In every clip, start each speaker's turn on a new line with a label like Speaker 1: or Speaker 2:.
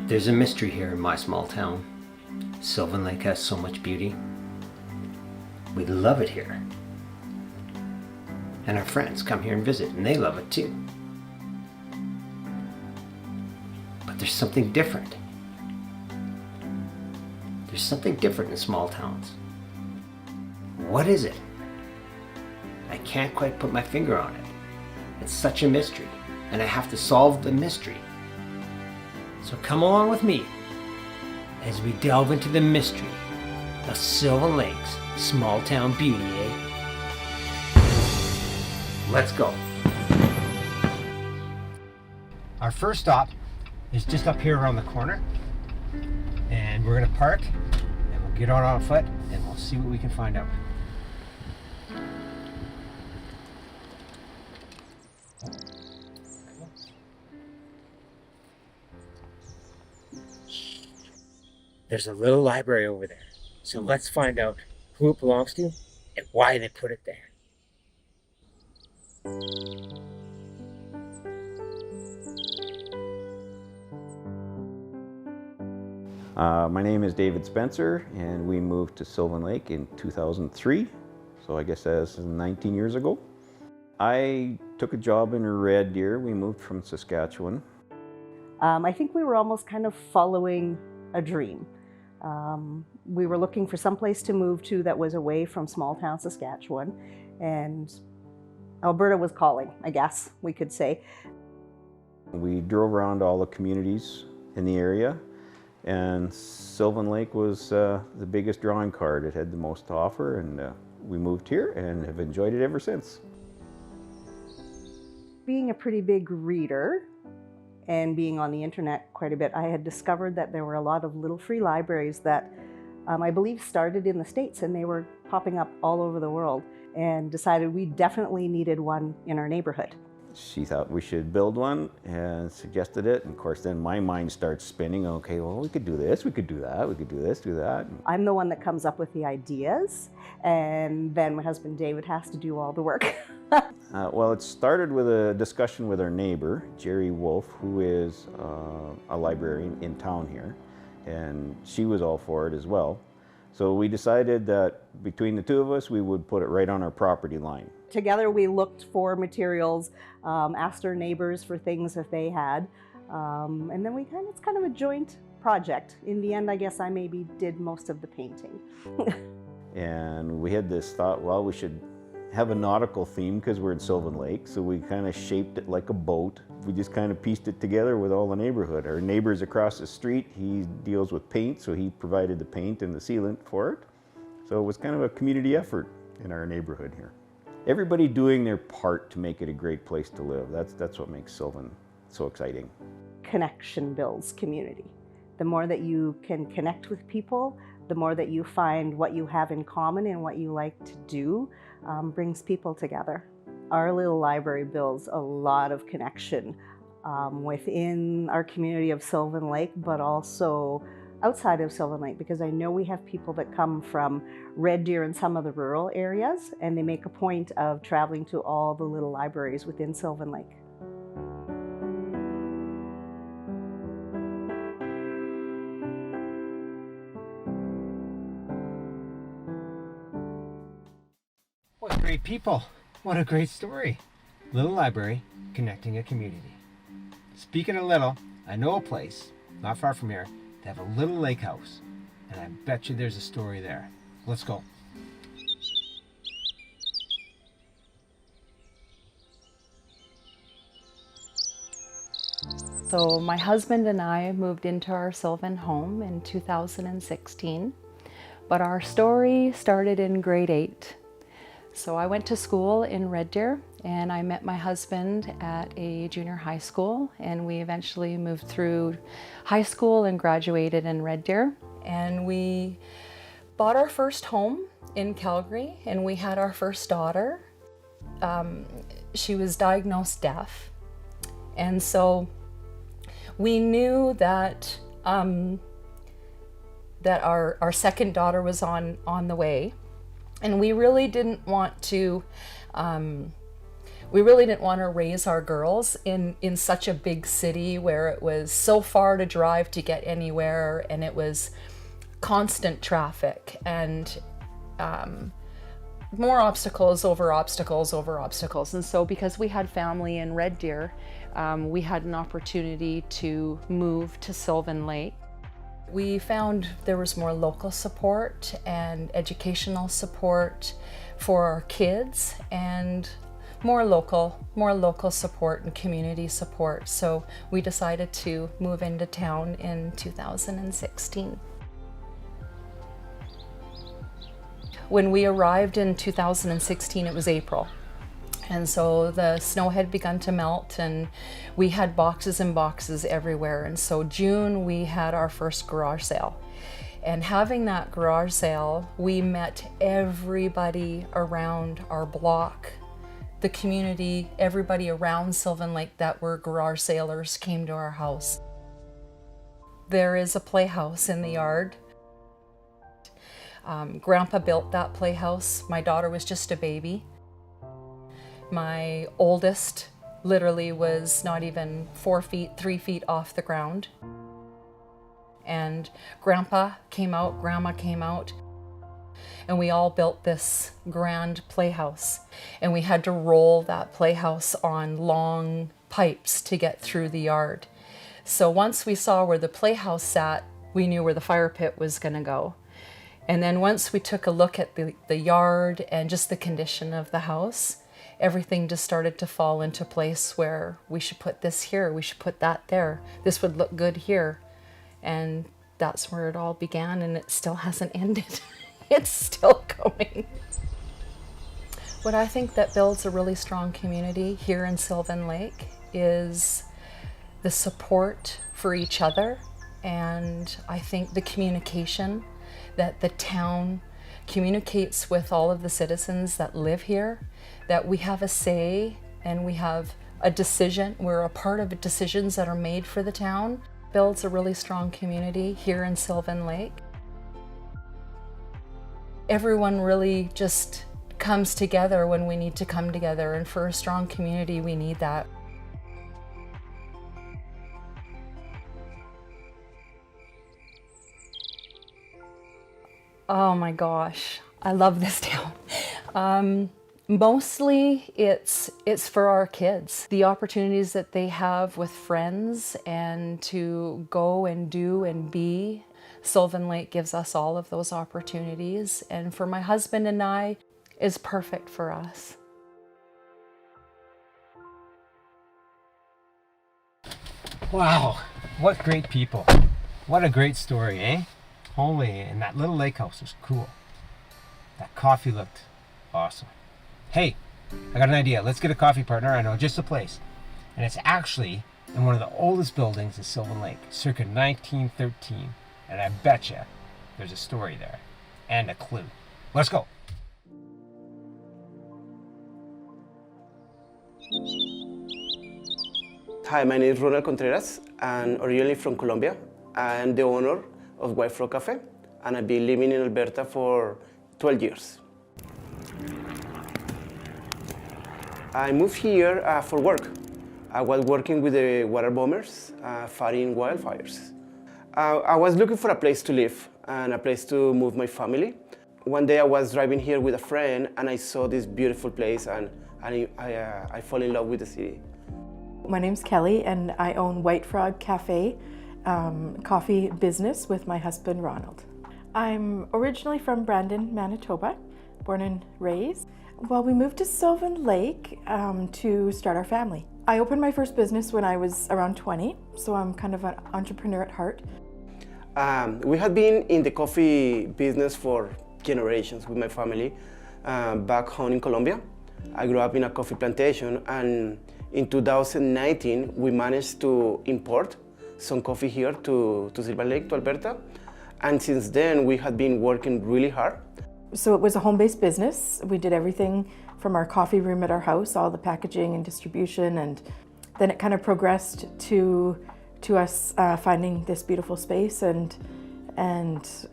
Speaker 1: There's a mystery here in my small town. Sylvan Lake has so much beauty. We love it here. And our friends come here and visit, and they love it too. But there's something different. There's something different in small towns. What is it? I can't quite put my finger on it. It's such a mystery, and I have to solve the mystery. So come along with me as we delve into the mystery of Sylvan Lake's small town beauty, eh? Let's go. Our first stop is just up here around the corner, and we're gonna park and we'll get out on foot and we'll see what we can find out. There's a little library over there, so let's find out who it belongs to and why they put it there.
Speaker 2: My name is David Spencer, and we moved to Sylvan Lake in 2003, so I guess that's 19 years ago. I took a job in Red Deer. We moved from Saskatchewan.
Speaker 3: I think we were almost kind of following a dream. We were looking for some place to move to that was away from small town Saskatchewan, and Alberta was calling, I guess we could say.
Speaker 2: We drove around all the communities in the area, and Sylvan Lake was the biggest drawing card. It had the most to offer, and we moved here and have enjoyed it ever since.
Speaker 3: Being a pretty big reader and being on the internet quite a bit, I had discovered that there were a lot of little free libraries that I believe started in the States, and they were popping up all over the world, and decided we definitely needed one in our neighborhood.
Speaker 2: She thought we should build one and suggested it, and of course then my mind starts spinning. Okay, well, we could do this, we could do that, we could do this, do that.
Speaker 3: I'm the one that comes up with the ideas, and then my husband David has to do all the work.
Speaker 2: Well, it started with a discussion with our neighbor, Jerry Wolf, who is a librarian in town here, and she was all for it as well. So we decided that between the two of us, we would put it right on our property line.
Speaker 3: Together we looked for materials, asked our neighbors for things that they had, and then it's kind of a joint project. In the end, I guess I maybe did most of the painting.
Speaker 2: And we had this thought, well, we should have a nautical theme because we're in Sylvan Lake, so we kind of shaped it like a boat. We just kind of pieced it together with all the neighborhood. Our neighbor's across the street, he deals with paint, so he provided the paint and the sealant for it. So it was kind of a community effort in our neighborhood here. Everybody doing their part to make it a great place to live. That's what makes Sylvan so exciting.
Speaker 3: Connection builds community. The more that you can connect with people, the more that you find what you have in common and what you like to do, brings people together. Our little library builds a lot of connection within our community of Sylvan Lake, but also outside of Sylvan Lake, because I know we have people that come from Red Deer and some of the rural areas, and they make a point of traveling to all the little libraries within Sylvan Lake.
Speaker 1: What great people. What a great story. Little library connecting a community. Speaking of little, I know a place not far from here. They have a little lake house, and I bet you there's a story there. Let's go.
Speaker 4: So my husband and I moved into our Sylvan home in 2016, but our story started in grade 8. So I went to school in Red Deer, and I met my husband at a junior high school, and we eventually moved through high school and graduated in Red Deer. And we bought our first home in Calgary, and we had our first daughter. She was diagnosed deaf, and so we knew that that our second daughter was on the way. And we really didn't want to We really didn't want to raise our girls in such a big city where it was so far to drive to get anywhere, and it was constant traffic and more obstacles over obstacles over obstacles. And so because we had family in Red Deer, we had an opportunity to move to Sylvan Lake. We found there was more local support and educational support for our kids, and more local support and community support. So we decided to move into town in 2016. When we arrived in 2016, it was April. And so the snow had begun to melt and we had boxes and boxes everywhere. And so June, we had our first garage sale. And having that garage sale, we met everybody around our block. The community, everybody around Sylvan Lake that were garage sailors came to our house. There is a playhouse in the yard. Grandpa built that playhouse. My daughter was just a baby. My oldest literally was not even 4 feet, 3 feet off the ground. And Grandpa came out, Grandma came out, and we all built this grand playhouse. And we had to roll that playhouse on long pipes to get through the yard. So once we saw where the playhouse sat, we knew where the fire pit was going to go. And then once we took a look at the yard and just the condition of the house, everything just started to fall into place where we should put this here, we should put that there, this would look good here. And that's where it all began, and it still hasn't ended. It's still going. What I think that builds a really strong community here in Sylvan Lake is the support for each other, and I think the communication that the town communicates with all of the citizens that live here, that we have a say and we have a decision, we're a part of the decisions that are made for the town, builds a really strong community here in Sylvan Lake. Everyone really just comes together when we need to come together, and for a strong community, we need that. Oh my gosh, I love this town. Mostly it's for our kids. The opportunities that they have with friends and to go and do and be. Sylvan Lake gives us all of those opportunities, and for my husband and I, is perfect for us.
Speaker 1: Wow, what great people. What a great story, eh? Holy, and that little lake house was cool. That coffee looked awesome. Hey, I got an idea. Let's get a coffee partner. I know just the place. And it's actually in one of the oldest buildings in Sylvan Lake, circa 1913. And I betcha there's a story there and a clue. Let's go.
Speaker 5: Hi, my name is Ronald Contreras, and originally from Colombia. I'm the owner of White Frog Cafe, and I've been living in Alberta for 12 years. I moved here for work. I was working with the water bombers, fighting wildfires. I was looking for a place to live and a place to move my family. One day I was driving here with a friend, and I saw this beautiful place, and I fell in love with the city.
Speaker 6: My name's Kelly, and I own White Frog Cafe, coffee business with my husband Ronald. I'm originally from Brandon, Manitoba, born and raised. Well, we moved to Sylvan Lake to start our family. I opened my first business when I was around 20, so I'm kind of an entrepreneur at heart.
Speaker 5: We had been in the coffee business for generations with my family back home in Colombia. I grew up in a coffee plantation, and in 2019 we managed to import some coffee here to Sylvan Lake, to Alberta, and since then we had been working really hard.
Speaker 6: So it was a home-based business. We did everything from our coffee room at our house, all the packaging and distribution, and then it kind of progressed to us finding this beautiful space and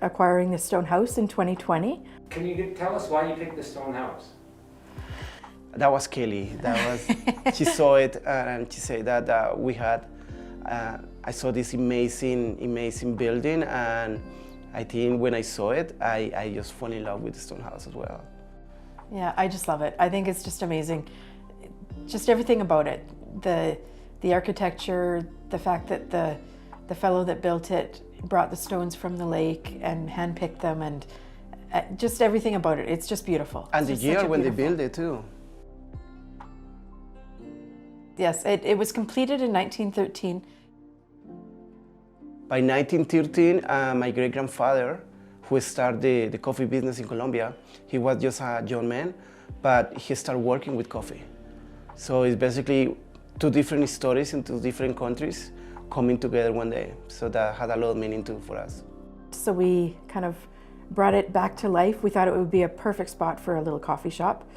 Speaker 6: acquiring the stone house in 2020.
Speaker 1: Can you tell us why you picked the stone house?
Speaker 5: That was Kelly. She saw it and she said that we had. I saw this amazing building, and I think when I saw it, I just fell in love with the stone house as well.
Speaker 6: Yeah, I just love it. I think it's just amazing. Just everything about it. The architecture, the fact that the fellow that built it brought the stones from the lake and handpicked them, and just everything about it. It's just beautiful.
Speaker 5: And the year when they built it too.
Speaker 6: Yes, it was completed in 1913.
Speaker 5: By 1913, my great-grandfather, who started the coffee business in Colombia, he was just a young man, but he started working with coffee. So it's basically two different stories in two different countries coming together one day. So that had a lot of meaning too for us.
Speaker 6: So we kind of brought it back to life. We thought it would be a perfect spot for a little coffee shop.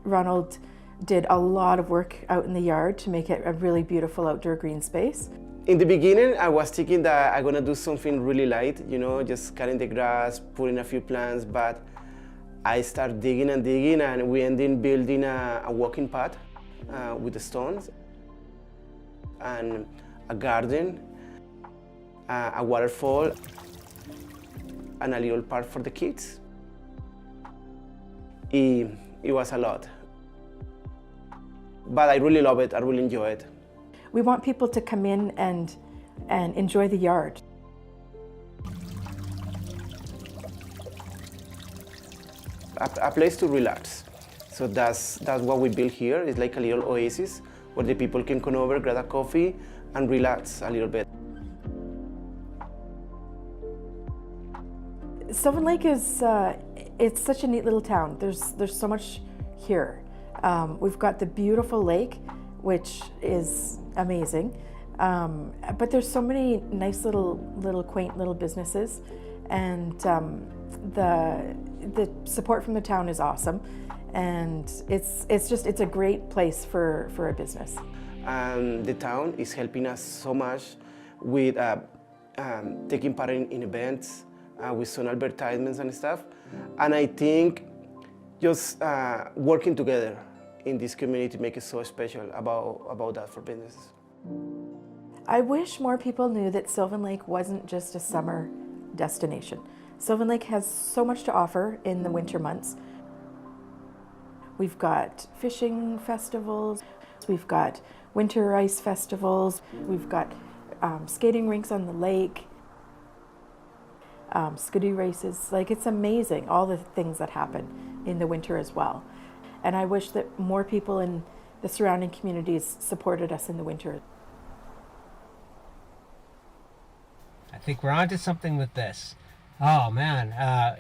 Speaker 6: Ronald did a lot of work out in the yard to make it a really beautiful outdoor green space.
Speaker 5: In the beginning, I was thinking that I'm gonna do something really light, you know, just cutting the grass, putting a few plants, but I started digging and we ended up building a walking path with the stones, and a garden, a waterfall, and a little park for the kids. It was a lot. But I really love it, I really enjoy it.
Speaker 6: We want people to come in and enjoy the yard.
Speaker 5: A place to relax. So that's what we built here. It's like a little oasis where the people can come over, grab a coffee, and relax a little bit.
Speaker 6: Sylvan Lake is it's such a neat little town. There's so much here. We've got the beautiful lake, which is amazing, but there's so many nice little quaint little businesses, and the support from the town is awesome, and it's a great place for a business.
Speaker 5: The town is helping us so much with taking part in events, with some advertisements and stuff, and I think just working together in this community make it so special about that for businesses.
Speaker 6: I wish more people knew that Sylvan Lake wasn't just a summer destination. Sylvan Lake has so much to offer in the winter months. We've got fishing festivals, we've got winter ice festivals, we've got skating rinks on the lake, skidoo races. Like, it's amazing, all the things that happen in the winter as well. And I wish that more people in the surrounding communities supported us in the winter.
Speaker 1: I think we're onto something with this. Oh man,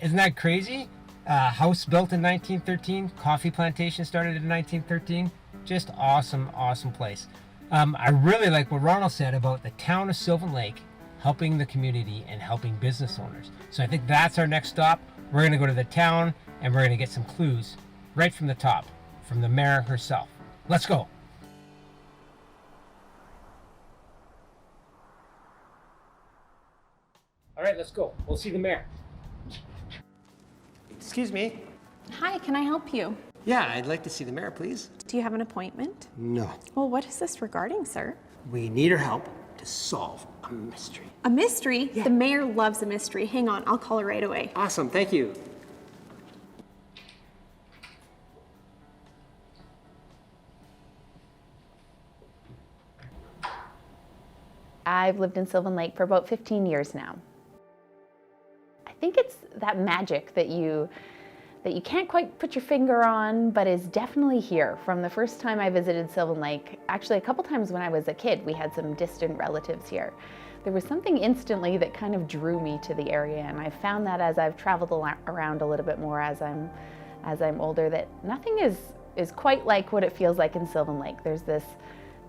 Speaker 1: isn't that crazy? House built in 1913, coffee plantation started in 1913. Just awesome, awesome place. I really like what Ronald said about the town of Sylvan Lake helping the community and helping business owners. So I think that's our next stop. We're gonna go to the town and we're gonna get some clues right from the top, from the mayor herself. Let's go. All right, let's go. We'll see the mayor. Excuse me.
Speaker 7: Hi, can I help you?
Speaker 1: Yeah, I'd like to see the mayor, please.
Speaker 7: Do you have an appointment?
Speaker 1: No.
Speaker 7: Well, what is this regarding, sir?
Speaker 1: We need her help to solve a mystery.
Speaker 7: A mystery? Yeah. The mayor loves a mystery. Hang on, I'll call her right away.
Speaker 1: Awesome, thank you.
Speaker 8: I've lived in Sylvan Lake for about 15 years now. I think it's that magic that you can't quite put your finger on, but is definitely here. From the first time I visited Sylvan Lake, actually a couple times when I was a kid, we had some distant relatives here. There was something instantly that kind of drew me to the area, and I found that as I've traveled around a little bit more as I'm older, that nothing is quite like what it feels like in Sylvan Lake. There's this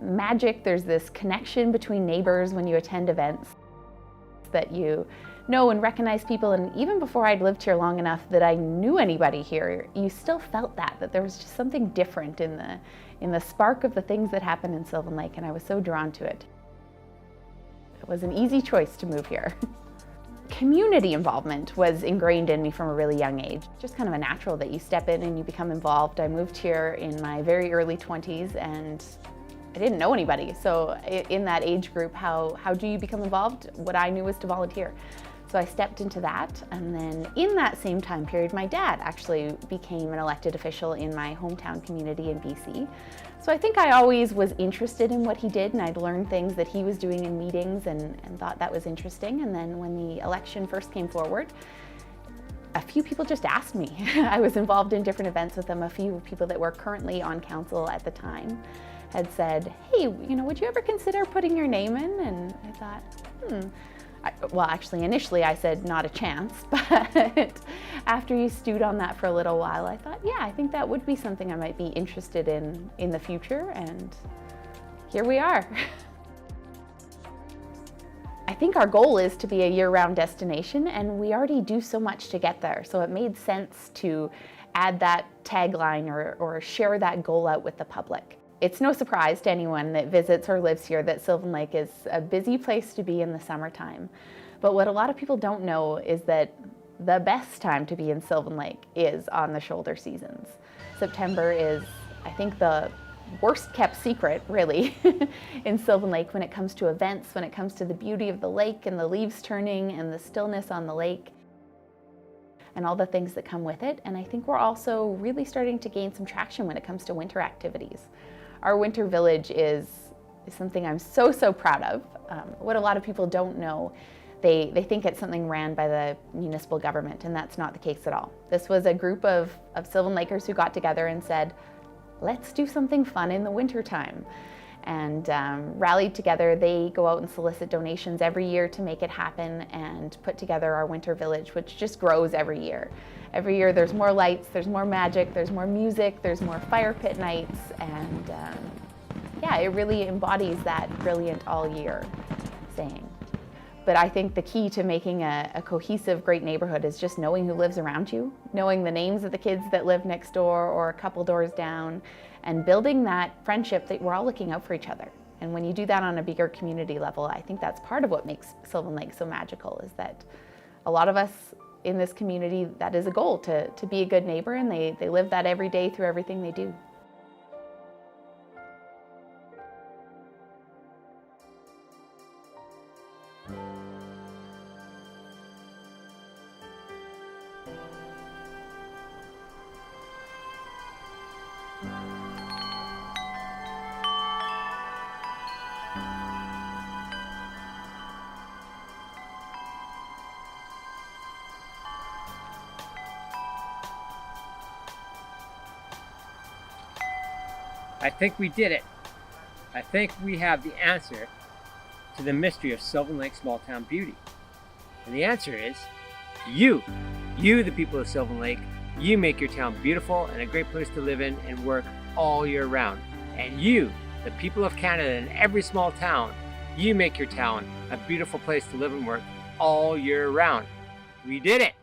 Speaker 8: magic, there's this connection between neighbors when you attend events, that you know and recognize people, and even before I'd lived here long enough that I knew anybody here, you still felt that there was just something different in the spark of the things that happen in Sylvan Lake, and I was so drawn to it. It was an easy choice to move here. Community involvement was ingrained in me from a really young age. Just kind of a natural that you step in and you become involved. I moved here in my very early 20s and I didn't know anybody. So in that age group, how do you become involved? What I knew was to volunteer. So I stepped into that, and then in that same time period, my dad actually became an elected official in my hometown community in BC. So I think I always was interested in what he did, and I'd learned things that he was doing in meetings and thought that was interesting. And then when the election first came forward, a few people just asked me. I was involved in different events with them. A few people that were currently on council at the time had said, hey, would you ever consider putting your name in? And I thought, well, actually, initially I said not a chance, but after you stewed on that for a little while, I thought, yeah, I think that would be something I might be interested in the future, and here we are. I think our goal is to be a year-round destination, and we already do so much to get there, so it made sense to add that tagline or share that goal out with the public. It's no surprise to anyone that visits or lives here that Sylvan Lake is a busy place to be in the summertime. But what a lot of people don't know is that the best time to be in Sylvan Lake is on the shoulder seasons. September is, I think, the worst kept secret, really, in Sylvan Lake when it comes to events, when it comes to the beauty of the lake and the leaves turning and the stillness on the lake and all the things that come with it. And I think we're also really starting to gain some traction when it comes to winter activities. Our winter village is something I'm so proud of. What a lot of people don't know, they think it's something ran by the municipal government, and that's not the case at all. This was a group of Sylvan Lakers who got together and said, let's do something fun in the winter time, and rallied together. They go out and solicit donations every year to make it happen and put together our winter village, which just grows every year. Every year there's more lights, there's more magic, there's more music, there's more fire pit nights, and yeah, it really embodies that brilliant all year saying. But I think the key to making a cohesive, great neighborhood is just knowing who lives around you, knowing the names of the kids that live next door or a couple doors down, and building that friendship that we're all looking out for each other. And when you do that on a bigger community level, I think that's part of what makes Sylvan Lake so magical, is that a lot of us in this community, that is a goal, to be a good neighbor, and they live that every day through everything they do.
Speaker 1: I think we did it. I think we have the answer to the mystery of Sylvan Lake small town beauty. And the answer is you. You, the people of Sylvan Lake, you make your town beautiful and a great place to live in and work all year round. And you, the people of Canada in every small town, you make your town a beautiful place to live and work all year round. We did it.